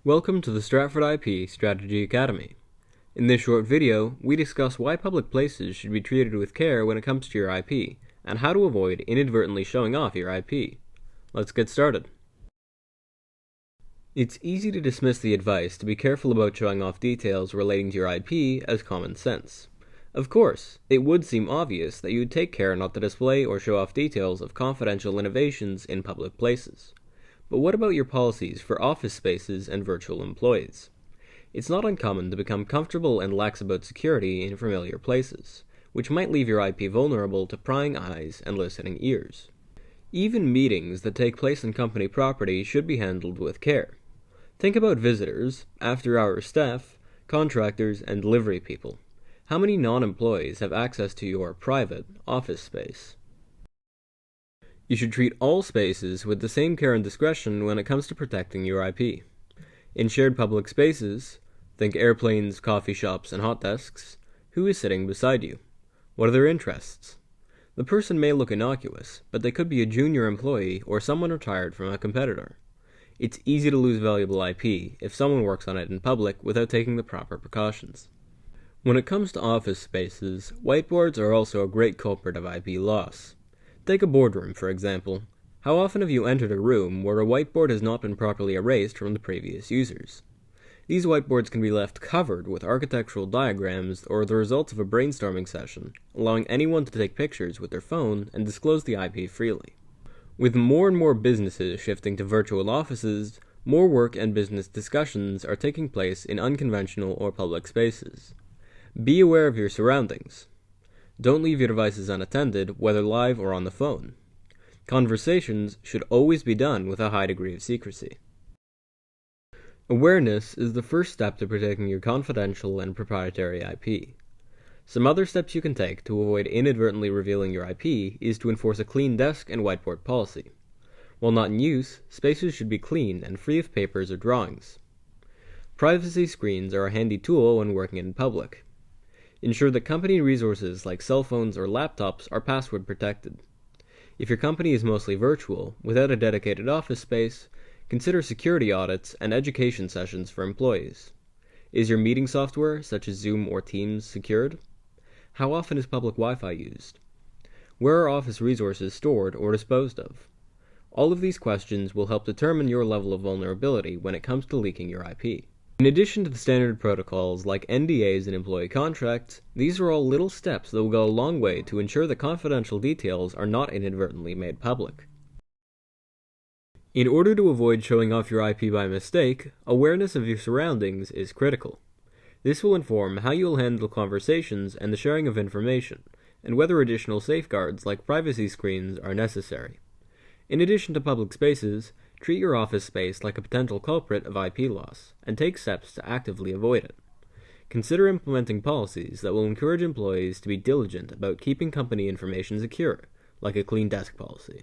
Welcome to the Stratford IP Strategy Academy. In this short video, we discuss why public places should be treated with care when it comes to your IP, and how to avoid inadvertently showing off your IP. Let's get started. It's easy to dismiss the advice to be careful about showing off details relating to your IP as common sense. Of course, it would seem obvious that you would take care not to display or show off details of confidential innovations in public places. But what about your policies for office spaces and virtual employees? It's not uncommon to become comfortable and lax about security in familiar places, which might leave your IP vulnerable to prying eyes and listening ears. Even meetings that take place on company property should be handled with care. Think about visitors, after-hours staff, contractors, and delivery people. How many non-employees have access to your private office space? You should treat all spaces with the same care and discretion when it comes to protecting your IP. In shared public spaces, think airplanes, coffee shops, and hot desks, who is sitting beside you? What are their interests? The person may look innocuous, but they could be a junior employee or someone retired from a competitor. It's easy to lose valuable IP if someone works on it in public without taking the proper precautions. When it comes to office spaces, whiteboards are also a great culprit of IP loss. Take a boardroom, for example. How often have you entered a room where a whiteboard has not been properly erased from the previous users? These whiteboards can be left covered with architectural diagrams or the results of a brainstorming session, allowing anyone to take pictures with their phone and disclose the IP freely. With more and more businesses shifting to virtual offices, more work and business discussions are taking place in unconventional or public spaces. Be aware of your surroundings. Don't leave your devices unattended, whether live or on the phone. Conversations should always be done with a high degree of secrecy. Awareness is the first step to protecting your confidential and proprietary IP. Some other steps you can take to avoid inadvertently revealing your IP is to enforce a clean desk and whiteboard policy. While not in use, spaces should be clean and free of papers or drawings. Privacy screens are a handy tool when working in public. Ensure that company resources like cell phones or laptops are password protected. If your company is mostly virtual, without a dedicated office space, consider security audits and education sessions for employees. Is your meeting software, such as Zoom or Teams, secured? How often is public Wi-Fi used? Where are office resources stored or disposed of? All of these questions will help determine your level of vulnerability when it comes to leaking your IP. In addition to the standard protocols like NDAs and employee contracts, these are all little steps that will go a long way to ensure that confidential details are not inadvertently made public. In order to avoid showing off your IP by mistake, awareness of your surroundings is critical. This will inform how you will handle conversations and the sharing of information, and whether additional safeguards like privacy screens are necessary. In addition to public spaces, treat your office space like a potential culprit of IP loss, and take steps to actively avoid it. Consider implementing policies that will encourage employees to be diligent about keeping company information secure, like a clean desk policy.